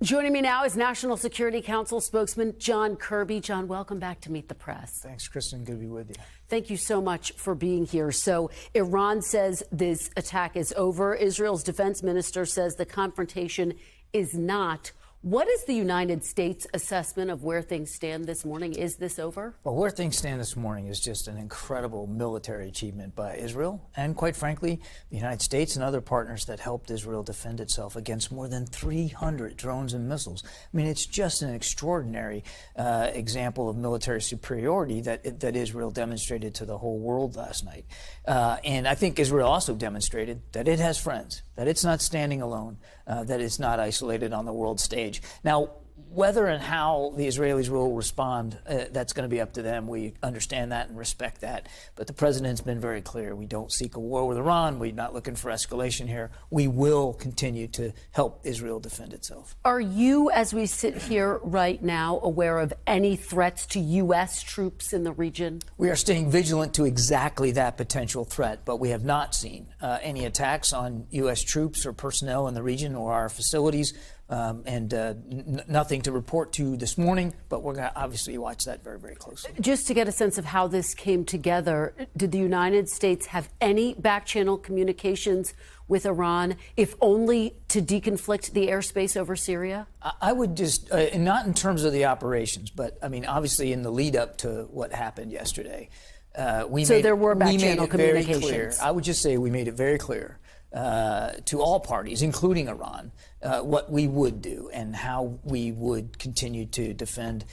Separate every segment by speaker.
Speaker 1: Joining me now is National Security Council spokesman John Kirby. John, welcome back to Meet the Press.
Speaker 2: Thanks, Kristen. Good to be with you.
Speaker 1: Thank you so much for being here. So Iran says this attack is over. Israel's defense minister says the confrontation is not. What is the United States assessment of where things stand this morning? Is this over?
Speaker 2: Well, where things stand this morning is just an incredible military achievement by Israel and, quite frankly, the United States and other partners that helped Israel defend itself against more than 300 drones and missiles. I mean, it's just an extraordinary example of military superiority that Israel demonstrated to the whole world last night. And I think Israel also demonstrated that it has friends, that it's not standing alone, that it's not isolated on the world stage. Now, whether and how the Israelis will respond, that's going to be up to them. We understand that and respect that. But the president's been very clear. We don't seek a war with Iran. We're not looking for escalation here. We will continue to help Israel defend itself.
Speaker 1: Are you, as we sit here right now, aware of any threats to U.S. troops in the region?
Speaker 2: We are staying vigilant to exactly that potential threat, but we have not seen any attacks on U.S. troops or personnel in the region or our facilities. Nothing to report to you this morning, but we're going to obviously watch that very, very closely.
Speaker 1: Just to get a sense of how this came together, did the United States have any back-channel communications with Iran, if only to deconflict the airspace over Syria?
Speaker 2: I would just, not in terms of the operations, but I mean, obviously in the lead up to what happened yesterday,
Speaker 1: there were back-channel communications.
Speaker 2: I would just say we made it very clear to all parties, including Iran, what we would do and how we would continue to defend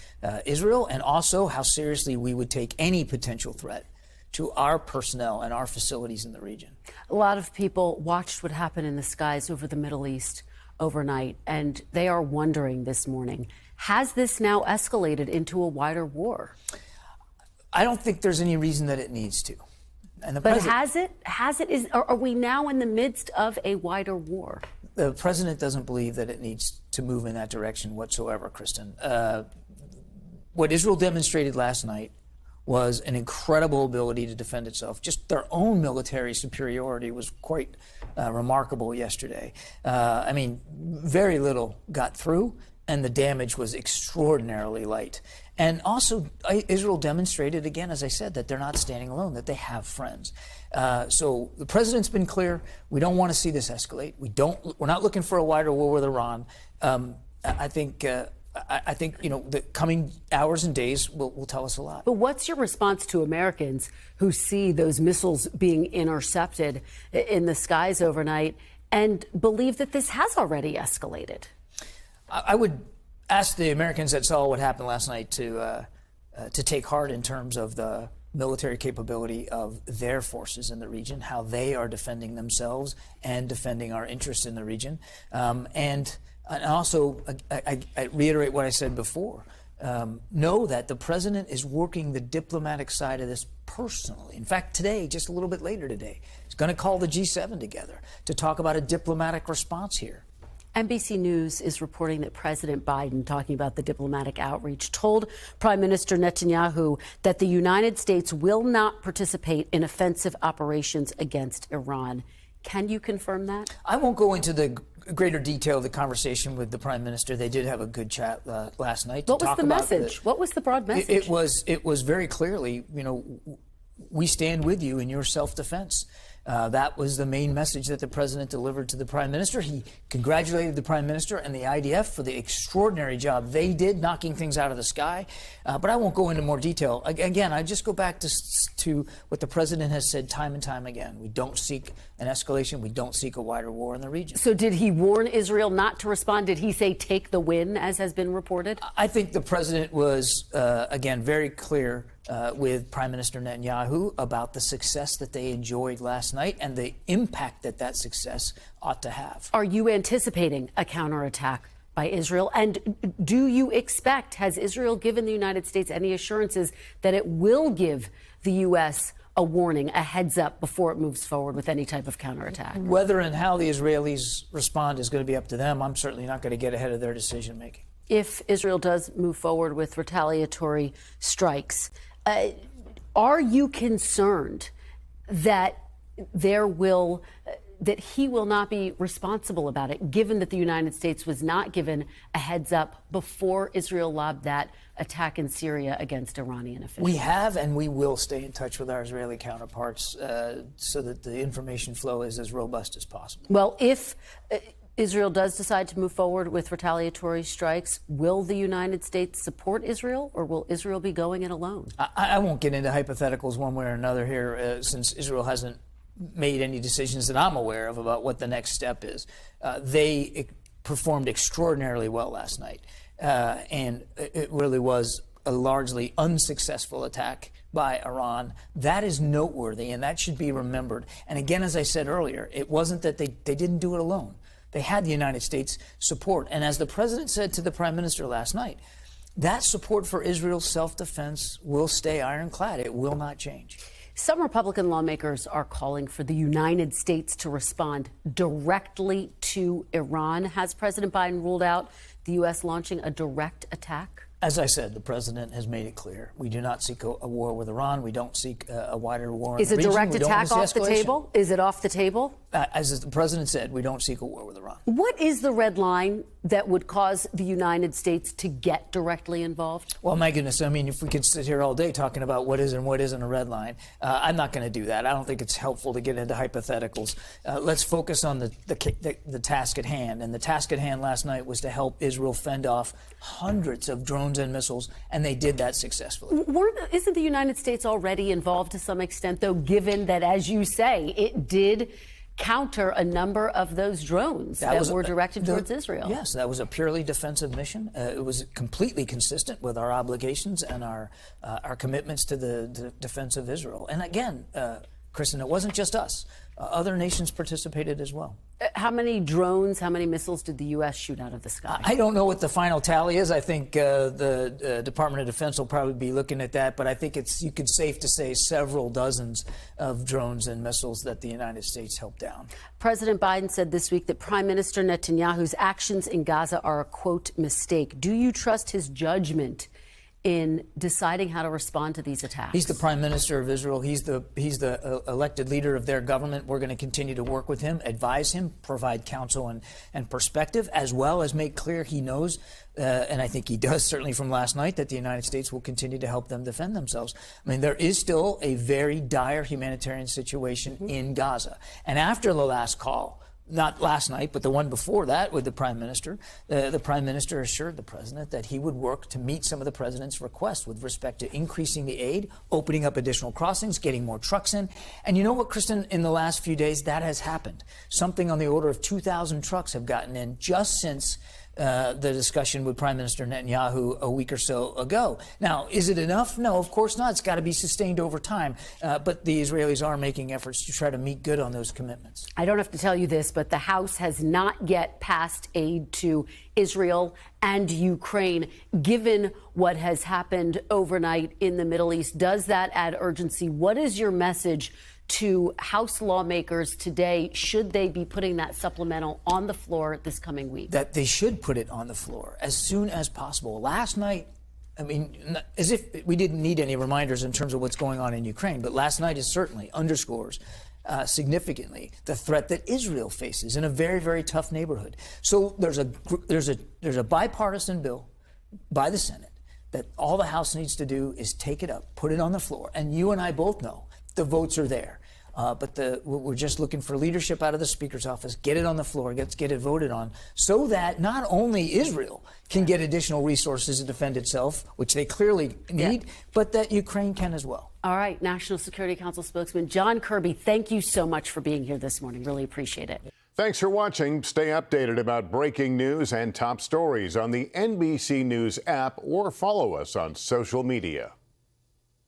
Speaker 2: Israel, and also how seriously we would take any potential threat to our personnel and our facilities in the region.
Speaker 1: A lot of people watched what happened in the skies over the Middle East overnight, and they are wondering this morning, has this now escalated into a wider war?
Speaker 2: I don't think there's any reason that it needs to.
Speaker 1: But has it? Are we now in the midst of a wider war?
Speaker 2: The president doesn't believe that it needs to move in that direction whatsoever, Kristen. What Israel demonstrated last night was an incredible ability to defend itself. Just their own military superiority was quite remarkable yesterday. I mean, very little got through, and the damage was extraordinarily light. And also, Israel demonstrated, again, as I said, that they're not standing alone, that they have friends. So the president's been clear. We don't want to see this escalate. We're not looking for a wider war with Iran. I think the coming hours and days will tell us a lot.
Speaker 1: But what's your response to Americans who see those missiles being intercepted in the skies overnight and believe that this has already escalated?
Speaker 2: I would ask the Americans that saw what happened last night to take heart in terms of the military capability of their forces in the region, how they are defending themselves and defending our interests in the region. And also, I reiterate what I said before. Know that the president is working the diplomatic side of this personally. In fact, today, just a little bit later today, he's going to call the G7 together to talk about a diplomatic response here.
Speaker 1: NBC News is reporting that President Biden, talking about the diplomatic outreach, told Prime Minister Netanyahu that the United States will not participate in offensive operations against Iran. Can you confirm that?
Speaker 2: I won't go into the greater detail of the conversation with the Prime Minister. They did have a good chat last night.
Speaker 1: What was the message? What was the broad message?
Speaker 2: It was very clearly, we stand with you in your self-defense. That was the main message that the president delivered to the prime minister. He congratulated the prime minister and the IDF for the extraordinary job they did knocking things out of the sky. But I won't go into more detail. Again, I just go back to what the president has said time and time again. We don't seek an escalation. We don't seek a wider war in the region.
Speaker 1: So did he warn Israel not to respond? Did he say take the win, as has been reported?
Speaker 2: I think the president was, again, very clear with Prime Minister Netanyahu about the success that they enjoyed last night and the impact that success ought to have.
Speaker 1: Are you anticipating a counterattack by Israel? And do you expect, has Israel given the United States any assurances that it will give the U.S. a warning, a heads up before it moves forward with any type of counterattack?
Speaker 2: Whether and how the Israelis respond is going to be up to them. I'm certainly not going to get ahead of their decision making.
Speaker 1: If Israel does move forward with retaliatory strikes, are you concerned that there will that he will not be responsible about it, given that the United States was not given a heads up before Israel lobbed that attack in Syria against Iranian officials.
Speaker 2: We have and we will stay in touch with our Israeli counterparts so that the information flow is as robust as possible.
Speaker 1: Well, if Israel does decide to move forward with retaliatory strikes, will the United States support Israel, or will Israel be going it alone?
Speaker 2: I won't get into hypotheticals one way or another here, since Israel hasn't made any decisions that I'm aware of about what the next step is. They performed extraordinarily well last night, and it really was a largely unsuccessful attack by Iran. That is noteworthy, and that should be remembered. And again, as I said earlier, it wasn't that they didn't do it alone. They had the United States support. And as the president said to the prime minister last night, that support for Israel's self-defense will stay ironclad. It will not change.
Speaker 1: Some Republican lawmakers are calling for the United States to respond directly to Iran. Has President Biden ruled out the U.S. launching a direct attack?
Speaker 2: As I said, the president has made it clear. We do not seek a war with Iran. We don't seek a wider war in the region.
Speaker 1: Is a direct attack off the table? Is it off the table?
Speaker 2: As the president said, we don't seek a war with Iran.
Speaker 1: What is the red line that would cause the United States to get directly involved?
Speaker 2: Well, my goodness, I mean, if we could sit here all day talking about what is and what isn't a red line, I'm not going to do that. I don't think it's helpful to get into hypotheticals. Let's focus on the task at hand. And the task at hand last night was to help Israel fend off hundreds of drones and missiles, and they did that successfully.
Speaker 1: Isn't the United States already involved to some extent, though, given that, as you say, it did counter a number of those drones that were directed towards Israel?
Speaker 2: Yes, that was a purely defensive mission. It was completely consistent with our obligations and our commitments to the defense of Israel. And again, Kristen, it wasn't just us. Other nations participated as well.
Speaker 1: How many drones, how many missiles did the U.S. shoot out of the sky?
Speaker 2: I don't know what the final tally is. I think the Department of Defense will probably be looking at that, but I think you could safe to say several dozens of drones and missiles that the United States helped down.
Speaker 1: President Biden said this week that Prime Minister Netanyahu's actions in Gaza are a, quote, mistake. Do you trust his judgment in deciding how to respond to these attacks?
Speaker 2: He's the prime minister of Israel. He's the elected leader of their government. We're going to continue to work with him, advise him, provide counsel and perspective, as well as make clear he knows, and I think he does certainly from last night, that the United States will continue to help them defend themselves. I mean, there is still a very dire humanitarian situation in Gaza. And after the last call, not last night, but the one before that with the prime minister assured the president that he would work to meet some of the president's requests with respect to increasing the aid, opening up additional crossings, getting more trucks in. And you know what, Kristen, in the last few days, that has happened. Something on the order of 2,000 trucks have gotten in just since the discussion with Prime Minister Netanyahu a week or so ago. Now, is it enough? No, of course not. It's got to be sustained over time. But the Israelis are making efforts to try to meet good on those commitments.
Speaker 1: I don't have to tell you this, but the House has not yet passed aid to Israel and Ukraine, given what has happened overnight in the Middle East. Does that add urgency? What is your message to House lawmakers today? Should they be putting that supplemental on the floor this coming week?
Speaker 2: That they should put it on the floor as soon as possible. Last night, I mean, as if we didn't need any reminders in terms of what's going on in Ukraine, but last night is certainly underscores significantly the threat that Israel faces in a very, very tough neighborhood. So there's a bipartisan bill by the Senate that all the House needs to do is take it up, put it on the floor, and you and I both know the votes are there. But we're just looking for leadership out of the Speaker's office. Get it on the floor. Get it voted on so that not only Israel can get additional resources to defend itself, which they clearly need, but that Ukraine can as well.
Speaker 1: All right. National Security Council spokesman John Kirby, thank you so much for being here this morning. Really appreciate it.
Speaker 3: Thanks for watching. Stay updated about breaking news and top stories on the NBC News app or follow us on social media.